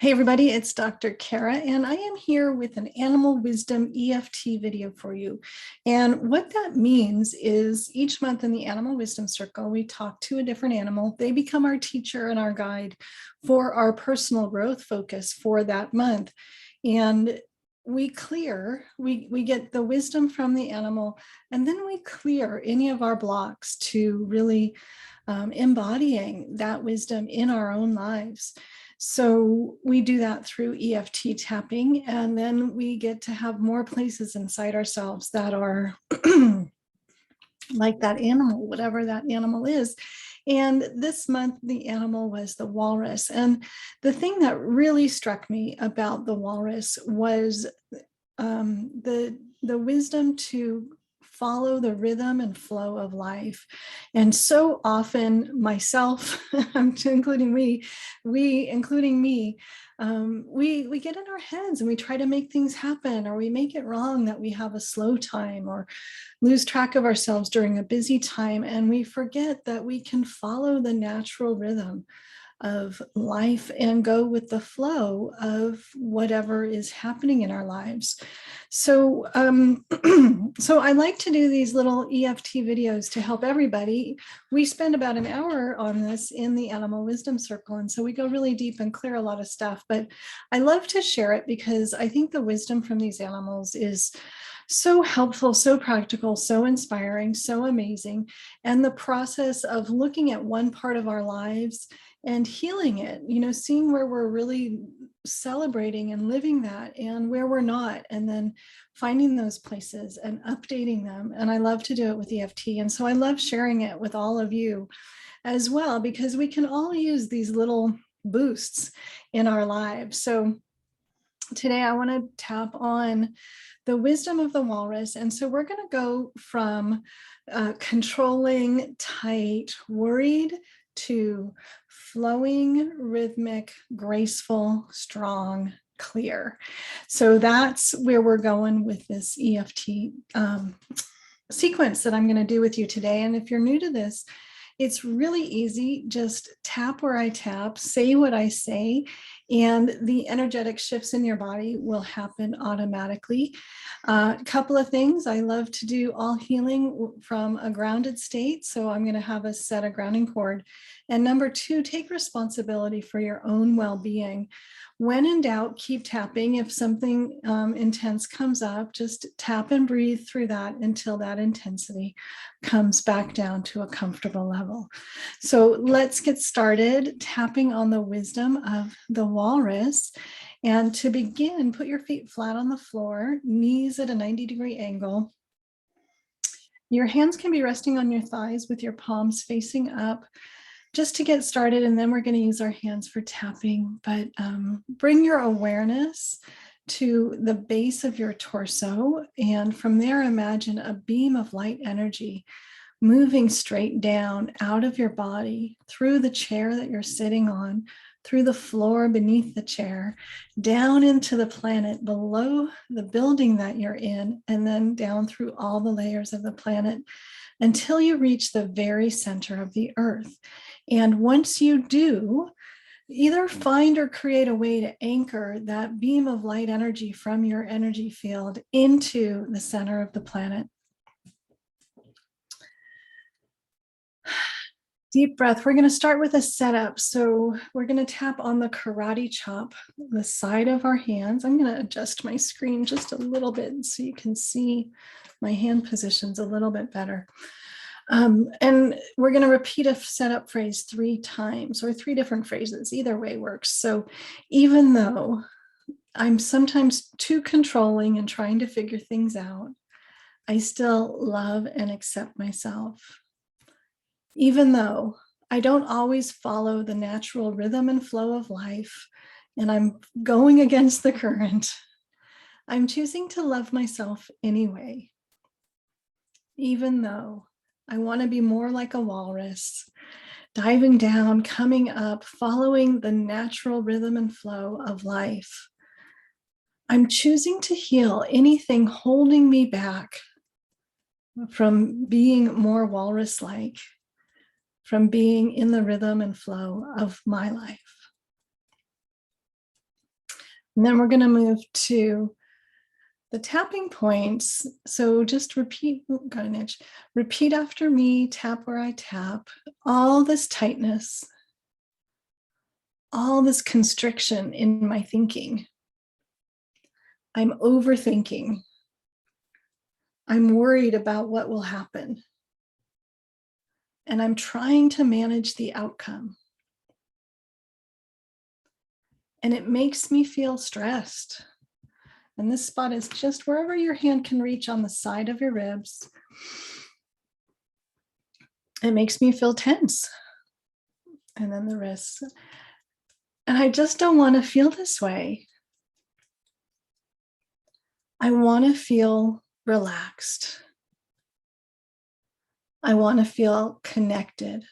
Hey everybody, it's Dr. Kara, and I am here with an Animal Wisdom EFT video for you. And what that means is each month in the Animal Wisdom Circle, we talk to a different animal. They become our teacher and our guide for our personal growth focus for that month. And we get the wisdom from the animal, and then we clear any of our blocks to really embodying that wisdom in our own lives. So we do that through EFT tapping, and then we get to have more places inside ourselves that are like that animal, whatever that animal is. And this month, the animal was the walrus. And the thing that really struck me about the walrus was the wisdom to follow the rhythm and flow of life. And so often myself, including me, we get in our heads and we try to make things happen, or we make it wrong that we have a slow time or lose track of ourselves during a busy time. And we forget that we can follow the natural rhythm of life and go with the flow of whatever is happening in our lives. So, so I like to do these little EFT videos to help everybody. We spend about an hour on this in the Animal Wisdom Circle, and so we go really deep and clear a lot of stuff, but I love to share it because I think the wisdom from these animals is so helpful, so practical, so inspiring, so amazing. And the process of looking at one part of our lives and healing it, seeing where we're really celebrating and living that and where we're not, and then finding those places and updating them. And I love to do it with EFT. And so I love sharing it with all of you as well, because we can all use these little boosts in our lives. So today I want to tap on the wisdom of the walrus. And so we're going to go from controlling, tight, worried, to flowing, rhythmic, graceful, strong, clear. So that's where we're going with this EFT sequence that I'm going to do with you today. And if you're new to this, it's really easy. Just tap where I tap, say what I say, and the energetic shifts in your body will happen automatically. A couple of things. I love to do all healing from a grounded state. So I'm going to have us set a grounding cord. And number two, take responsibility for your own well-being. When in doubt, keep tapping. If something intense comes up, just tap and breathe through that until that intensity comes back down to a comfortable level. So let's get started tapping on the wisdom of the walrus. And to begin, put your feet flat on the floor, knees at a 90-degree angle. Your hands can be resting on your thighs with your palms facing up, just to get started. And then we're going to use our hands for tapping, but bring your awareness to the base of your torso. And from there, imagine a beam of light energy moving straight down out of your body, through the chair that you're sitting on, through the floor beneath the chair, down into the planet below the building that you're in, and then down through all the layers of the planet until you reach the very center of the earth. And once you do, either find or create a way to anchor that beam of light energy from your energy field into the center of the planet. Deep breath. We're going to start with a setup. So we're going to tap on the karate chop, the side of our hands. I'm going to adjust my screen just a little bit so you can see my hand positions a little bit better. And we're going to repeat a setup phrase 3 times, or 3 different phrases. Either way works. So even though I'm sometimes too controlling and trying to figure things out, I still love and accept myself. Even though I don't always follow the natural rhythm and flow of life, and I'm going against the current, I'm choosing to love myself anyway. Even though I want to be more like a walrus, diving down, coming up, following the natural rhythm and flow of life. I'm choosing to heal anything holding me back from being more walrus-like, from being in the rhythm and flow of my life. And then we're going to move to the tapping points. So just repeat, got an itch. Repeat after me, tap where I tap. All this tightness, all this constriction in my thinking. I'm overthinking. I'm worried about what will happen. And I'm trying to manage the outcome. And it makes me feel stressed. And this spot is just wherever your hand can reach on the side of your ribs. It makes me feel tense. And then the wrists. And I just don't want to feel this way. I want to feel relaxed. I want to feel connected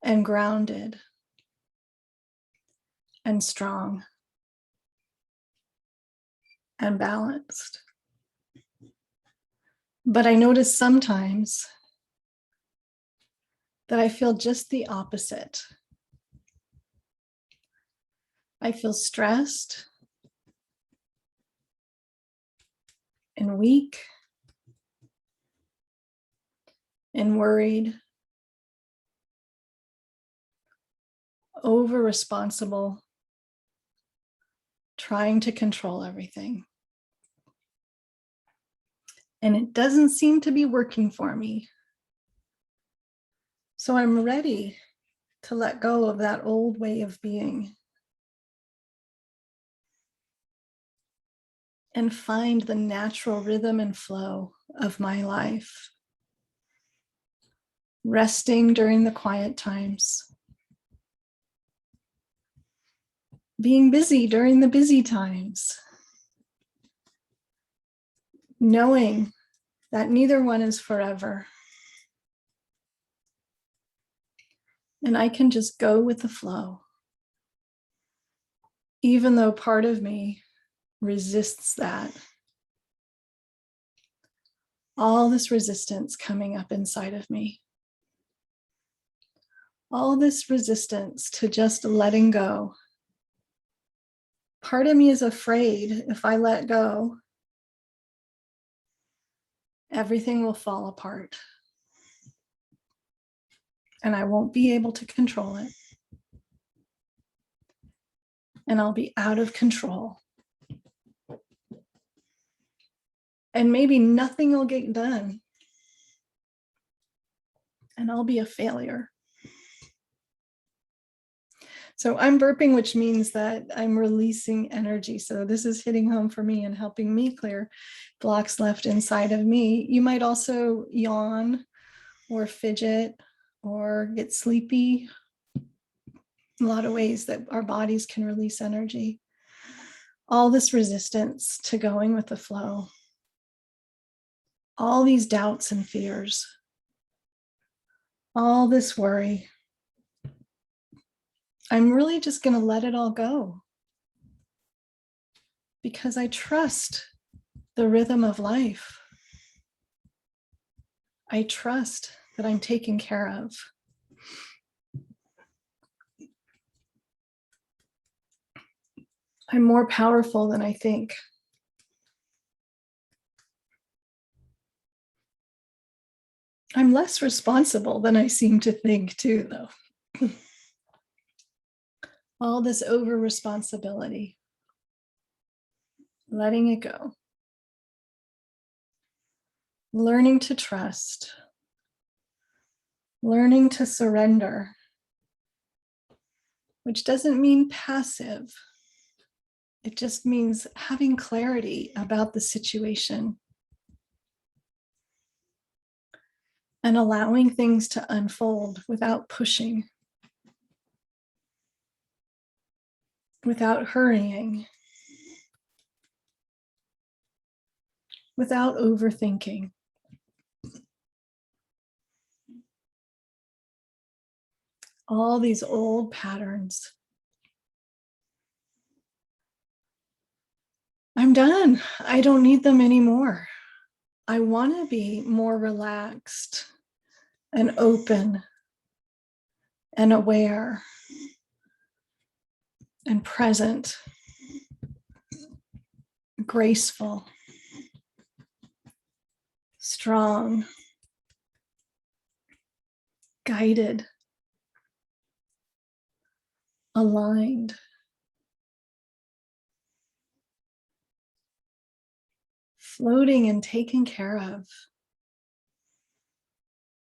and grounded and strong and balanced. But I notice sometimes that I feel just the opposite. I feel stressed and weak and worried, over responsible, trying to control everything. And it doesn't seem to be working for me. So I'm ready to let go of that old way of being and find the natural rhythm and flow of my life. Resting during the quiet times. Being busy during the busy times. Knowing that neither one is forever. And I can just go with the flow. Even though part of me resists that. All this resistance coming up inside of me. All this resistance to just letting go. Part of me is afraid if I let go, everything will fall apart. And I won't be able to control it. And I'll be out of control. And maybe nothing will get done. And I'll be a failure. So I'm burping, which means that I'm releasing energy. So this is hitting home for me and helping me clear blocks left inside of me. You might also yawn or fidget or get sleepy. A lot of ways that our bodies can release energy. All this resistance to going with the flow. All these doubts and fears. All this worry. I'm really just going to let it all go because I trust the rhythm of life. I trust that I'm taken care of. I'm more powerful than I think. I'm less responsible than I seem to think too, though. All this over responsibility, letting it go, learning to trust, learning to surrender, which doesn't mean passive. It just means having clarity about the situation and allowing things to unfold without pushing, without hurrying, without overthinking. All these old patterns. I'm done. I don't need them anymore. I want to be more relaxed and open and aware and present, graceful, strong, guided, aligned, floating and taken care of,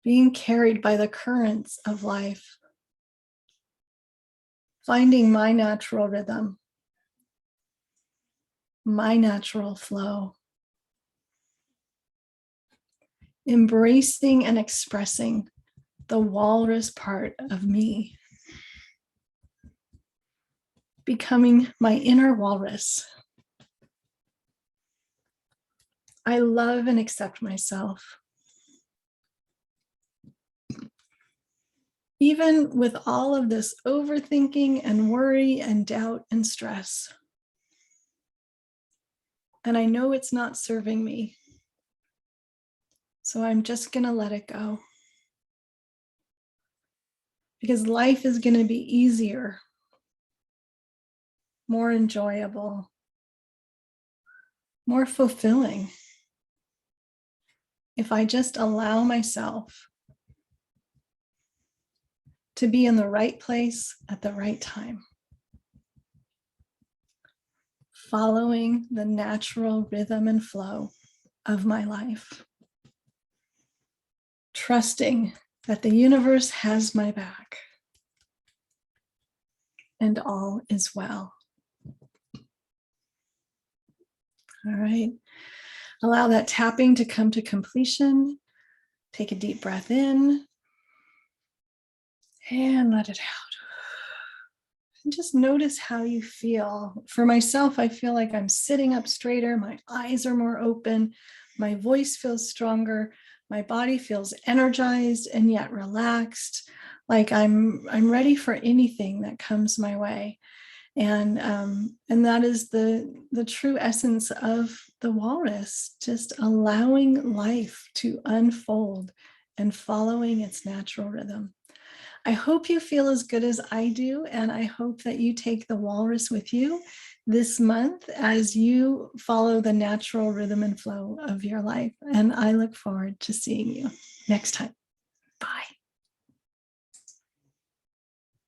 being carried by the currents of life, finding my natural rhythm, my natural flow, embracing and expressing the walrus part of me, becoming my inner walrus. I love and accept myself. Even with all of this overthinking and worry and doubt and stress. And I know it's not serving me. So I'm just going to let it go. Because life is going to be easier, more enjoyable, more fulfilling if I just allow myself to be in the right place at the right time, following the natural rhythm and flow of my life, trusting that the universe has my back and all is well. All right. Allow that tapping to come to completion. Take a deep breath in and let it out. And just notice how you feel. For myself, I feel like I'm sitting up straighter. My eyes are more open. My voice feels stronger. My body feels energized and yet relaxed. Like I'm ready for anything that comes my way. And that is the true essence of the walrus, just allowing life to unfold and following its natural rhythm. I hope you feel as good as I do, and I hope that you take the walrus with you this month as you follow the natural rhythm and flow of your life. And I look forward to seeing you next time. Bye.